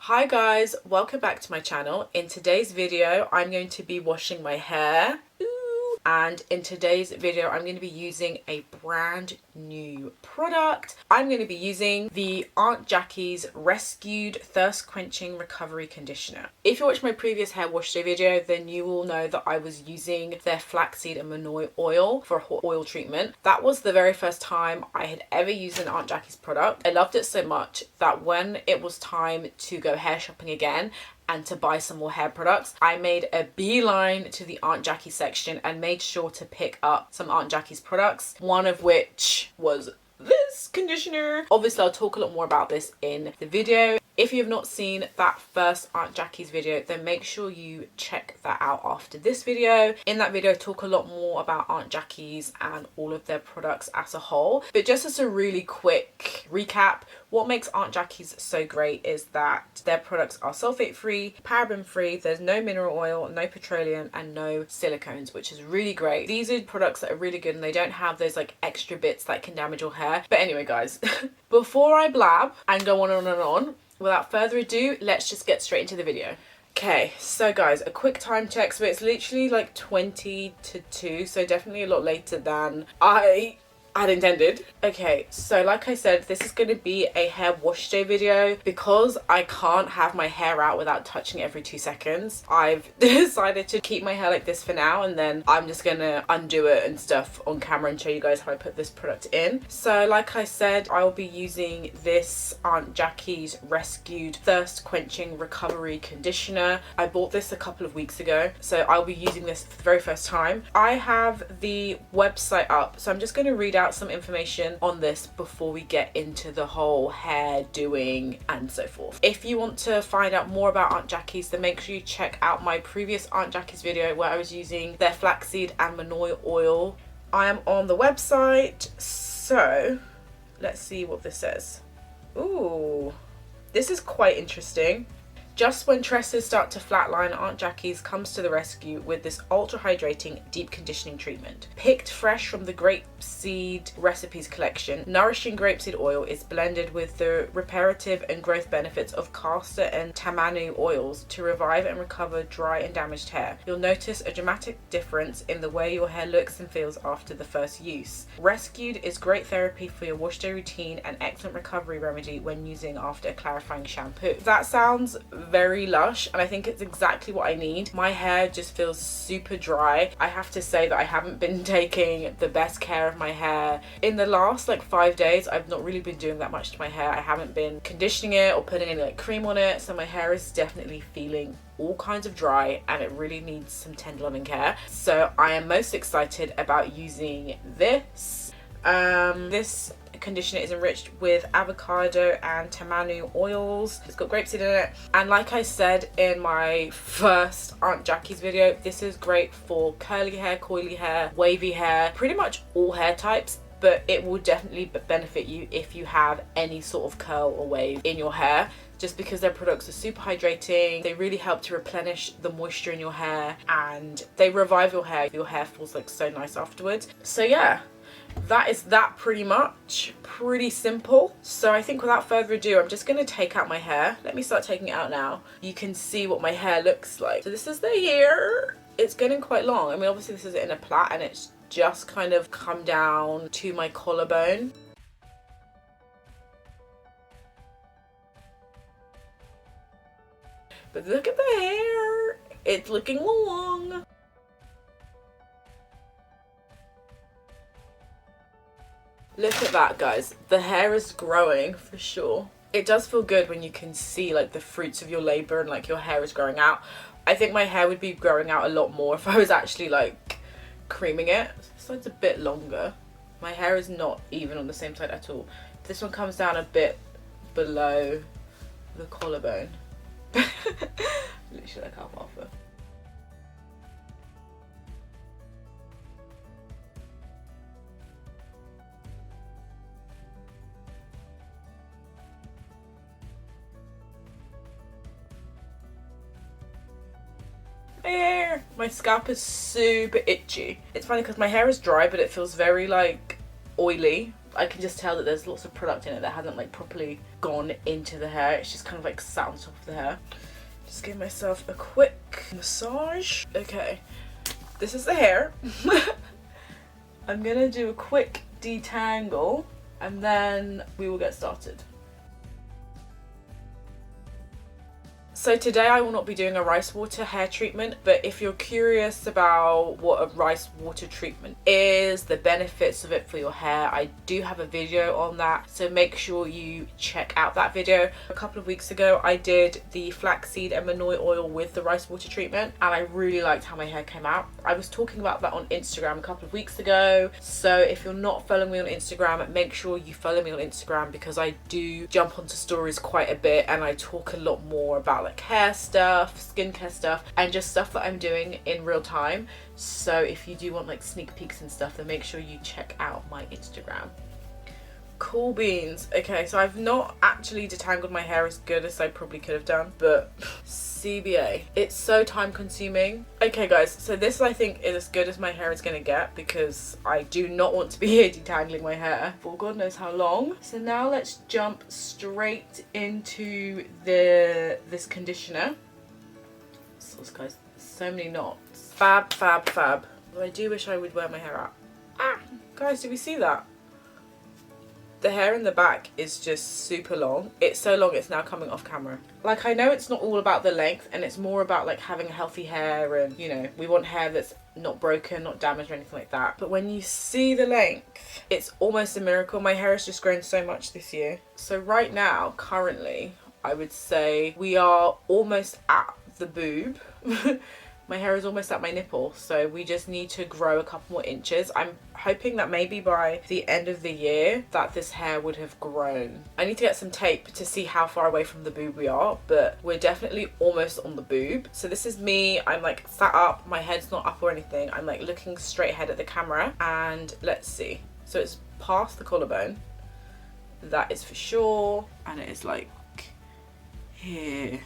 Hi guys, welcome back to my channel. In today's video, I'm going to be washing my hair. And in today's video, I'm going to be using a brand new product. I'm going to be using the Aunt Jackie's Rescued Thirst Quenching Recovery Conditioner. If you watched my previous hair wash day video, then you will know that I was using their flaxseed and manoi oil for oil treatment. That was the very first time I had ever used an Aunt Jackie's product. I loved it so much that when it was time to go hair shopping again and to buy some more hair products, I made a beeline to the Aunt Jackie section and made sure to pick up some Aunt Jackie's products, one of which was this conditioner. Obviously, I'll talk a lot more about this in the video. If you have not seen that first Aunt Jackie's video, then make sure you check that out after this video. In that video, I talk a lot more about Aunt Jackie's and all of their products as a whole. But just as a really quick recap, what makes Aunt Jackie's so great is that their products are sulfate-free, paraben-free, there's no mineral oil, no petroleum, and no silicones, which is really great. These are products that are really good and they don't have those like extra bits that can damage your hair. But anyway, guys, before I blab and go on and on, without further ado, let's just get straight into the video. Okay, so guys, a quick time check. So it's literally like 20 to 2, so definitely a lot later than I had intended. Okay, so like I said, this is going to be a hair wash day video. Because I can't have my hair out without touching it every 2 seconds, I've decided to keep my hair like this for now, and then I'm just gonna undo it and stuff on camera and show you guys how I put this product in. So like I said, I will be using this Aunt Jackie's Rescued Thirst Quenching Recovery Conditioner. I bought this a couple of weeks ago, so I'll be using this for the very first time. I have the website up, so I'm just going to read out some information on this before we get into the whole hair doing and so forth. If you want to find out more about Aunt Jackie's, then make sure you check out my previous Aunt Jackie's video where I was using their flaxseed and manoi oil. I am on the website, so let's see what this says. Ooh, this is quite interesting. Just when tresses start to flatline, Aunt Jackie's comes to the rescue with this ultra hydrating deep conditioning treatment. Picked fresh from the grapeseed recipes collection, nourishing grapeseed oil is blended with the reparative and growth benefits of castor and tamanu oils to revive and recover dry and damaged hair. You'll notice a dramatic difference in the way your hair looks and feels after the first use. Rescued is great therapy for your wash day routine and excellent recovery remedy when using after a clarifying shampoo. That sounds very lush, and I think it's exactly what I need. My hair just feels super dry. I have to say that I haven't been taking the best care of my hair. In the last like 5 days, I've not really been doing that much to my hair. I haven't been conditioning it or putting any like cream on it, so my hair is definitely feeling all kinds of dry and it really needs some tender loving care. So I am most excited about using this. This conditioner is enriched with avocado and tamanu oils. It's got grapeseed in it, and like I said in my first Aunt Jackie's video, this is great for curly hair, coily hair, wavy hair, pretty much all hair types. But it will definitely benefit you if you have any sort of curl or wave in your hair, just because their products are super hydrating. They really help to replenish the moisture in your hair and they revive your hair. Your hair feels like so nice afterwards. So yeah, that is that pretty much. Pretty simple. So I think without further ado, I'm just going to take out my hair. Let me start taking it out now. You can see what my hair looks like. So this is the hair. It's getting quite long. I mean, obviously this is in a plait and it's just kind of come down to my collarbone. But look at the hair. It's looking long. Look at that, guys. The hair is growing for sure. It does feel good when you can see like the fruits of your labor and like your hair is growing out. I think my hair would be growing out a lot more if I was actually like creaming it. This side's a bit longer. My hair is not even on the same side at all. This one comes down a bit below the collarbone. Literally like half it. Hair. My scalp is super itchy. It's funny because my hair is dry, but it feels very like oily. I can just tell that there's lots of product in it that hasn't like properly gone into the hair. It's just kind of like sat on top of the hair. Just give myself a quick massage. Okay, this is the hair. I'm gonna do a quick detangle and then we will get started. So today I will not be doing a rice water hair treatment, but if you're curious about what a rice water treatment is, the benefits of it for your hair, I do have a video on that, so make sure you check out that video. A couple of weeks ago I did the flaxseed and manoi oil with the rice water treatment and I really liked how my hair came out. I was talking about that on Instagram a couple of weeks ago, so if you're not following me on Instagram, make sure you follow me on Instagram because I do jump onto stories quite a bit and I talk a lot more about like hair stuff, skincare stuff, and just stuff that I'm doing in real time. So if you do want like sneak peeks and stuff, then make sure you check out my Instagram. Cool beans. Okay, so I've not actually detangled my hair as good as I probably could have done, but CBA, it's so time consuming. Okay guys, so this I think is as good as my hair is gonna get because I do not want to be here detangling my hair for God knows how long. So now let's jump straight into this conditioner. So guys, so many knots. Fab, fab, fab. But I do wish I would wear my hair out. Ah, guys, did we see that? The hair in the back is just super long. It's so long it's now coming off camera. Like, I know it's not all about the length and it's more about like having healthy hair and, you know, we want hair that's not broken, not damaged or anything like that. But when you see the length, it's almost a miracle. My hair has just grown so much this year. So right now, currently, I would say we are almost at the boob. My hair is almost at my nipple, so we just need to grow a couple more inches. I'm hoping that maybe by the end of the year that this hair would have grown. I need to get some tape to see how far away from the boob we are, but we're definitely almost on the boob. So this is me, I'm like sat up, my head's not up or anything. I'm like looking straight ahead at the camera and let's see. So it's past the collarbone, that is for sure. And it is like here,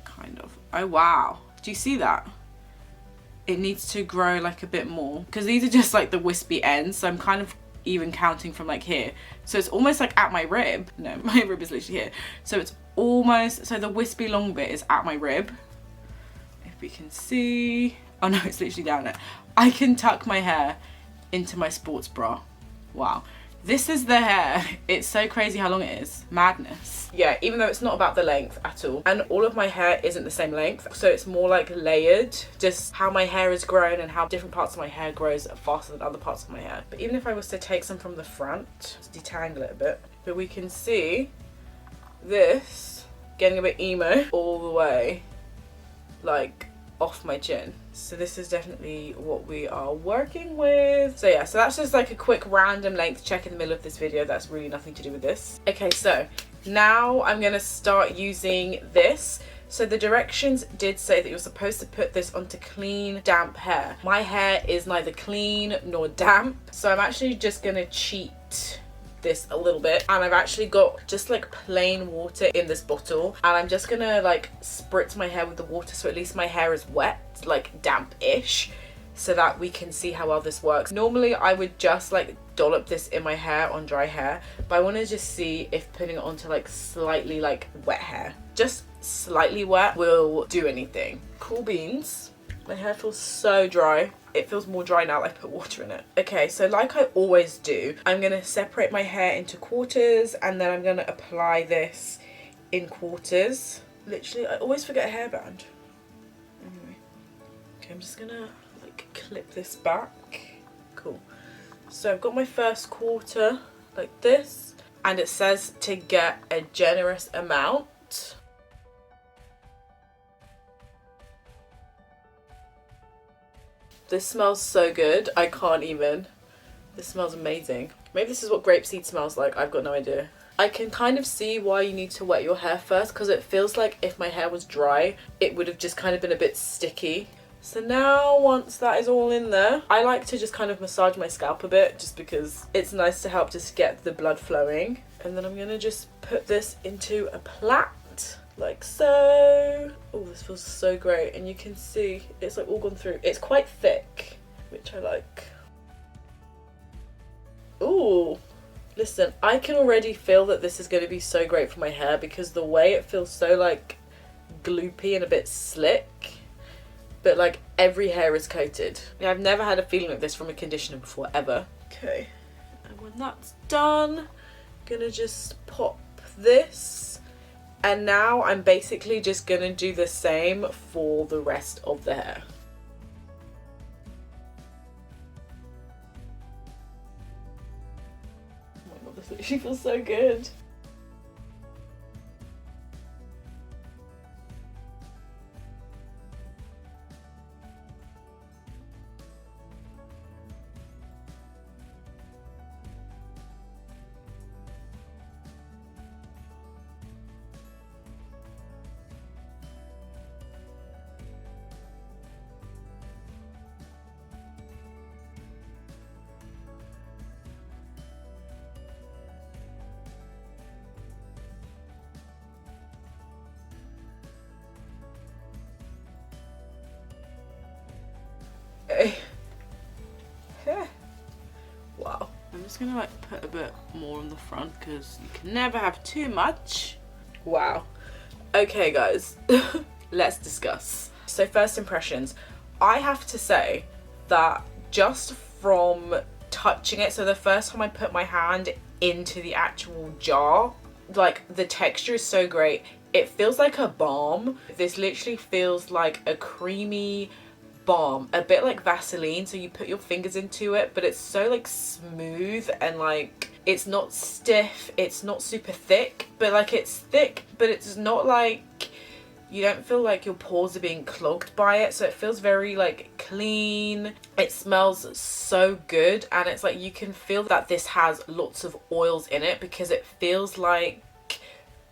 kind of. Oh wow. Do you see that? It needs to grow like a bit more because these are just like the wispy ends. So I'm kind of even counting from like here. So it's almost like at my rib. No, my rib is literally here. So it's almost, so the wispy long bit is at my rib. If we can see. Oh no, it's literally down there. I can tuck my hair into my sports bra. Wow. This is the hair. It's so crazy how long it is. Madness. Yeah, even though it's not about the length at all. And all of my hair isn't the same length. So it's more like layered. Just how my hair has grown and how different parts of my hair grows faster than other parts of my hair. But even if I was to take some from the front, let's detangle it a bit. But we can see this getting a bit emo all the way like off my chin. So this is definitely what we are working with. So yeah, so that's just like a quick random length check in the middle of this video. That's really nothing to do with this. Okay, so now I'm gonna start using this. So the directions did say that you're supposed to put this onto clean, damp hair. My hair is neither clean nor damp, so I'm actually just gonna cheat this a little bit, and I've actually got just like plain water in this bottle, and I'm just gonna like spritz my hair with the water so at least my hair is wet, like damp-ish, so that we can see how well this works. Normally I would just like dollop this in my hair on dry hair, but I want to just see if putting it onto like slightly like wet hair, just slightly wet, will do anything. Cool beans. My hair feels so dry. It feels more dry now that I put water in it. Okay, so like I always do, I'm gonna separate my hair into quarters and then I'm gonna apply this in quarters. Literally, I always forget a hairband. Anyway, okay, I'm just gonna like clip this back. Cool. So I've got my first quarter like this, and it says to get a generous amount. This smells so good, I can't even. This smells amazing. Maybe this is what grapeseed smells like, I've got no idea. I can kind of see why you need to wet your hair first, because it feels like if my hair was dry, it would have just kind of been a bit sticky. So now once that is all in there, I like to just kind of massage my scalp a bit, just because it's nice to help just get the blood flowing. And then I'm gonna just put this into a plait. Like so. Oh, this feels so great, and you can see it's like all gone through. It's quite thick, which I like. Ooh, listen, I can already feel that this is going to be so great for my hair because the way it feels so like gloopy and a bit slick, but like every hair is coated. Yeah, I've never had a feeling like this from a conditioner before, ever. Okay, and when that's done, I'm gonna just pop this, and now I'm basically just gonna do the same for the rest of the hair. Oh my god, this literally feels so good. Wow. I'm just gonna like put a bit more on the front because you can never have too much. Wow. Okay guys, let's discuss. So first impressions, I have to say that just from touching it, so the first time I put my hand into the actual jar, like the texture is so great. It feels like a balm. This literally feels like a creamy balm, a bit like Vaseline, so you put your fingers into it, but it's so like smooth and like it's not stiff, it's not super thick, but like it's thick, but it's not like, you don't feel like your pores are being clogged by it, so it feels very like clean. It smells so good, and it's like you can feel that this has lots of oils in it because it feels like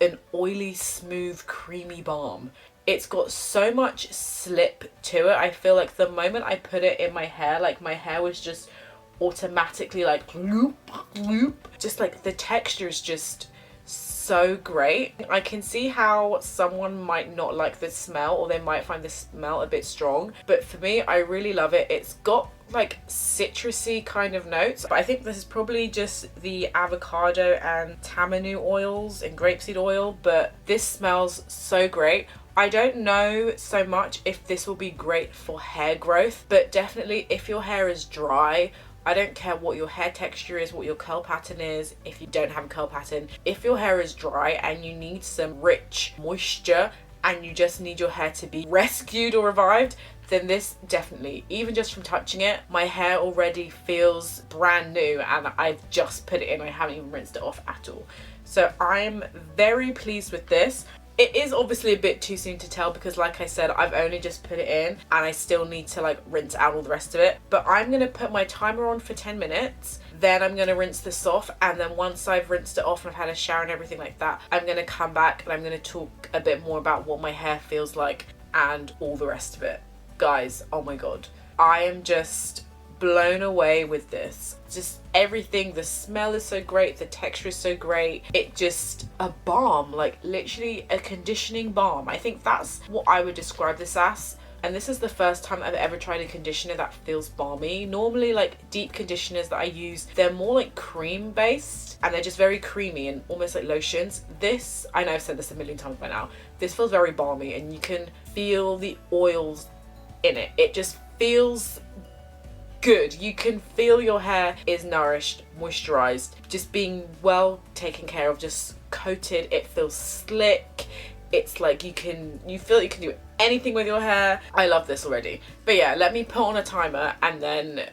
an oily, smooth, creamy balm. It's got so much slip to it. I feel like the moment I put it in my hair, like my hair was just automatically like loop, loop. Just like the texture is just so great. I can see how someone might not like the smell, or they might find the smell a bit strong, but for me, I really love it. It's got like citrusy kind of notes, but I think this is probably just the avocado and tamanu oils and grapeseed oil, but this smells so great. I don't know so much if this will be great for hair growth, but definitely if your hair is dry, I don't care what your hair texture is, what your curl pattern is, if you don't have a curl pattern. If your hair is dry and you need some rich moisture and you just need your hair to be rescued or revived, then this definitely, even just from touching it, my hair already feels brand new and I've just put it in. I haven't even rinsed it off at all. So I'm very pleased with this. It is obviously a bit too soon to tell because like I said, I've only just put it in and I still need to like rinse out all the rest of it. But I'm going to put my timer on for 10 minutes. Then I'm going to rinse this off, and then once I've rinsed it off and I've had a shower and everything like that, I'm going to come back and I'm going to talk a bit more about what my hair feels like and all the rest of it. Guys, oh my god, I am just blown away with this. Just everything, the smell is so great, the texture is so great. It just a balm, like literally a conditioning balm. I think that's what I would describe this as. And this is the first time I've ever tried a conditioner that feels balmy. Normally like deep conditioners that I use, they're more like cream based and they're just very creamy and almost like lotions. This, I know I've said this a million times by now, this feels very balmy and you can feel the oils in it. It just feels good. You can feel your hair is nourished, moisturized, just being well taken care of, just coated. It feels slick. It's like you feel you can do anything with your hair. I love this already. But yeah, let me put on a timer and then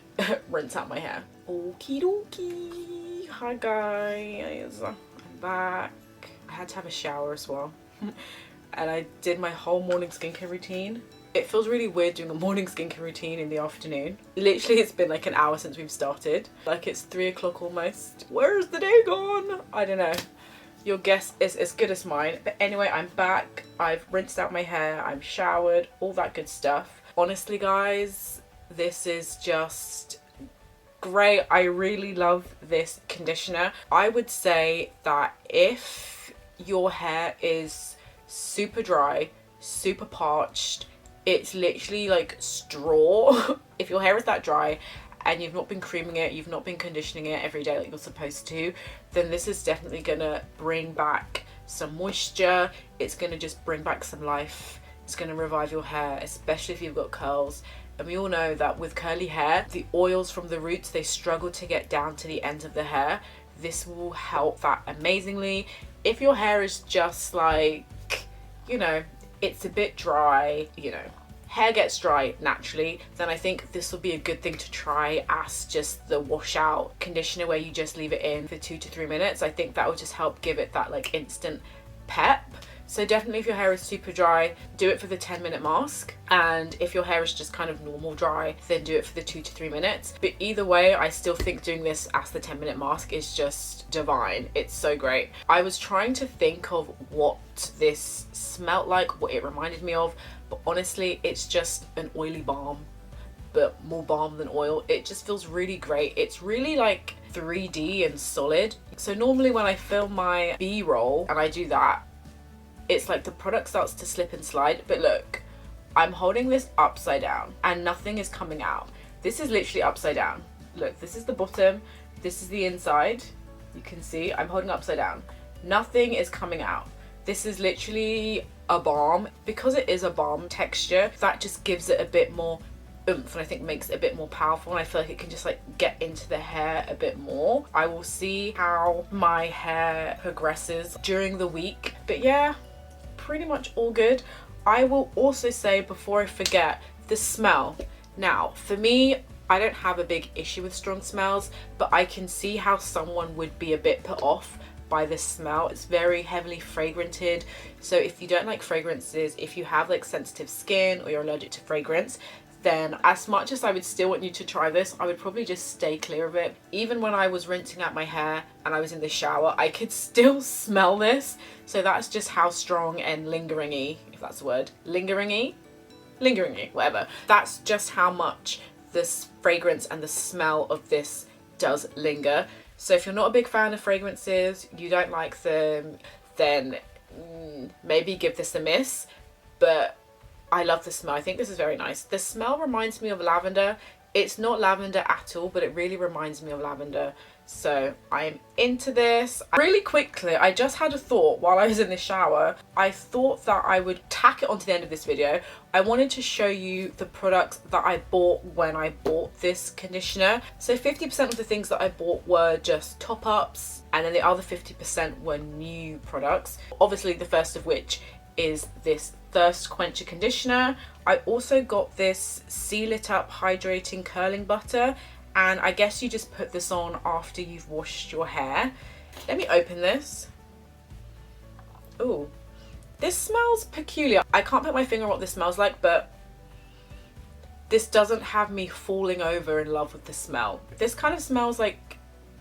rinse out my hair. Okie dokie. Hi guys, I'm back. I had to have a shower as well. And I did my whole morning skincare routine. It feels really weird doing a morning skincare routine in the afternoon. Literally, it's been like an hour since we've started. Like it's 3 o'clock almost. Where's the day gone? I don't know. Your guess is as good as mine. But anyway, I'm back. I've rinsed out my hair. I'm showered. All that good stuff. Honestly, guys, this is just great. I really love this conditioner. I would say that if your hair is super dry, super parched, it's literally like straw. If your hair is that dry and you've not been creaming it, you've not been conditioning it every day like you're supposed to, then this is definitely gonna bring back some moisture. It's gonna just bring back some life. It's gonna revive your hair, especially if you've got curls. And we all know that with curly hair, the oils from the roots, they struggle to get down to the ends of the hair. This will help that amazingly. If your hair is just like, you know, it's a bit dry, you know, hair gets dry naturally, then I think this will be a good thing to try as just the washout conditioner where you just leave it in for 2 to 3 minutes. I think that will just help give it that like instant pep. So definitely if your hair is super dry, do it for the 10-minute mask. And if your hair is just kind of normal dry, then do it for the 2 to 3 minutes. But either way, I still think doing this as the 10-minute mask is just divine. It's so great. I was trying to think of what this smelled like, what it reminded me of, but honestly, it's just an oily balm, but more balm than oil. It just feels really great. It's really like 3D and solid. So normally when I film my B-roll and I do that, it's like the product starts to slip and slide, but look, I'm holding this upside down and nothing is coming out. This is literally upside down. Look, this is the bottom, this is the inside. You can see I'm holding upside down. Nothing is coming out. This is literally a balm. Because it is a balm texture, that just gives it a bit more oomph, and I think makes it a bit more powerful, and I feel like it can just like get into the hair a bit more. I will see how my hair progresses during the week, but yeah, pretty much all good. I will also say, before I forget, the smell. Now, for me, I don't have a big issue with strong smells, but I can see how someone would be a bit put off by this smell. It's very heavily fragranted. So if you don't like fragrances, if you have like sensitive skin or you're allergic to fragrance, then as much as I would still want you to try this, I would probably just stay clear of it. Even when I was rinsing out my hair and I was in the shower, I could still smell this. So that's just how strong and lingering-y, if that's the word, lingering-y, whatever. That's just how much this fragrance and the smell of this does linger. So if you're not a big fan of fragrances, you don't like them, then maybe give this a miss. But I love the smell. I think this is very nice. The smell reminds me of lavender. It's not lavender at all, but it really reminds me of lavender. So I'm into this. Really quickly, I just had a thought while I was in the shower. I thought that I would tack it onto the end of this video. I wanted to show you the products that I bought when I bought this conditioner. So 50% of the things that I bought were just top-ups, and then the other 50% were new products. Obviously, the first of which is this Thirst Quencher conditioner. I also got this Seal It Up hydrating curling butter, and I guess you just put this on after you've washed your hair. Let me open this. Ooh, this smells peculiar. I can't put my finger on what this smells like, but this doesn't have me falling over in love with the smell. This kind of smells like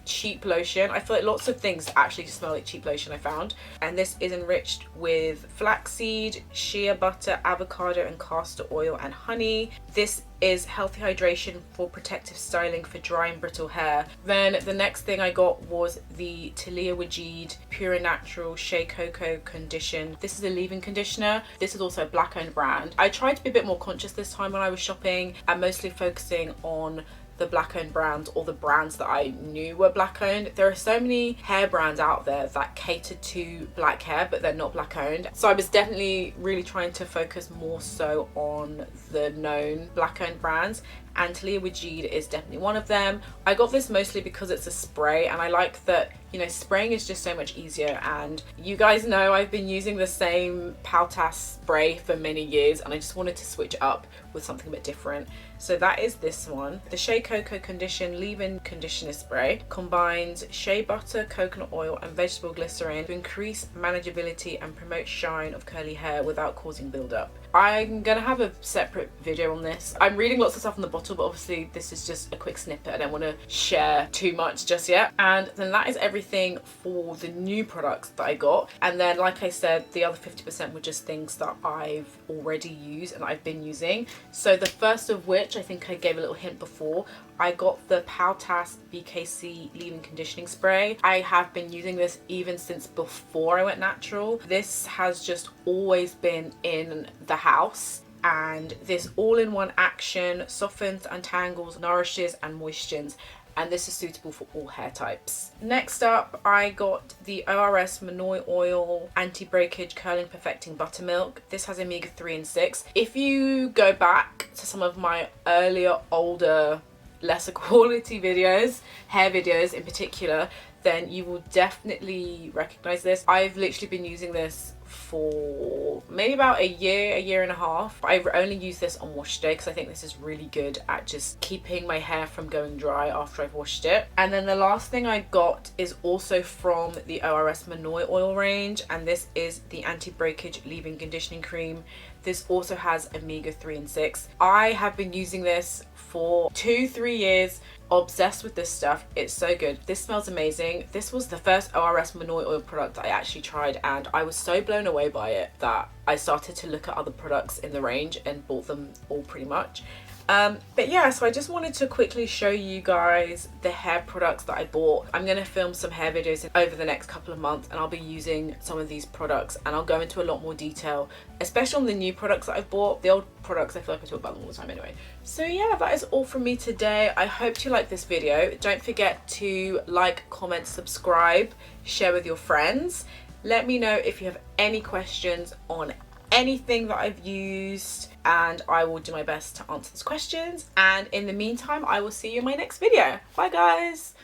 cheap lotion. I feel like lots of things actually smell like cheap lotion, I found. And this is enriched with flaxseed, shea butter, avocado and castor oil and honey. This is healthy hydration for protective styling for dry and brittle hair. Then the next thing I got was the Talia Wajid Pure Natural Shea Cocoa Condition. This is a leave-in conditioner. This is also a black-owned brand. I tried to be a bit more conscious this time when I was shopping and mostly focusing on the black-owned brands, or the brands that I knew were black-owned. There are so many hair brands out there that cater to black hair, but they're not black-owned. So I was definitely really trying to focus more so on the known black-owned brands, and Talia Wajid is definitely one of them. I got this mostly because it's a spray, and I like that, you know, spraying is just so much easier. And you guys know I've been using the same Powtas spray for many years, and I just wanted to switch up with something a bit different. So that is this one. The Shea Cocoa Condition Leave-In Conditioner Spray combines shea butter, coconut oil and vegetable glycerin to increase manageability and promote shine of curly hair without causing buildup. I'm gonna have a separate video on this. I'm reading lots of stuff on the bottle, but obviously this is just a quick snippet. I don't want to share too much just yet. And then that is everything for the new products that I got. And then, like I said, the other 50% were just things that I've already used and I've been using. So the first of which, I think I gave a little hint before, I got the Powtas BKC Leave-In Conditioning Spray. I have been using this even since before I went natural. This has just always been in the house, and this all-in-one action softens, untangles, nourishes and moistures, and this is suitable for all hair types. Next up, I got the ORS Manoi Oil Anti-Breakage Curling Perfecting Buttermilk. This has omega-3 and 6. If you go back to some of my earlier, older, lesser quality videos, hair videos in particular, then you will definitely recognize this. I've literally been using this for maybe about a year and a half. I only use this on wash day because I think this is really good at just keeping my hair from going dry after I've washed it. And then the last thing I got is also from the ORS Manoi Oil range, and this is the anti-breakage leave-in conditioning cream. This also has omega-3 and 6. I have been using this for 2-3 years, obsessed with this stuff. It's so good. This smells amazing. This was the first ORS Manoi oil product I actually tried, and I was so blown away by it that I started to look at other products in the range and bought them all pretty much. But yeah, so I just wanted to quickly show you guys the hair products that I bought. I'm going to film some hair videos over the next couple of months, and I'll be using some of these products, and I'll go into a lot more detail, especially on the new products that I've bought. The old products, I feel like I talk about them all the time anyway. So yeah, that is all from me today. I hope you like this video. Don't forget to like, comment, subscribe, share with your friends. Let me know if you have any questions on anything that I've used, and I will do my best to answer those questions. And in the meantime, I will see you in my next video. Bye guys.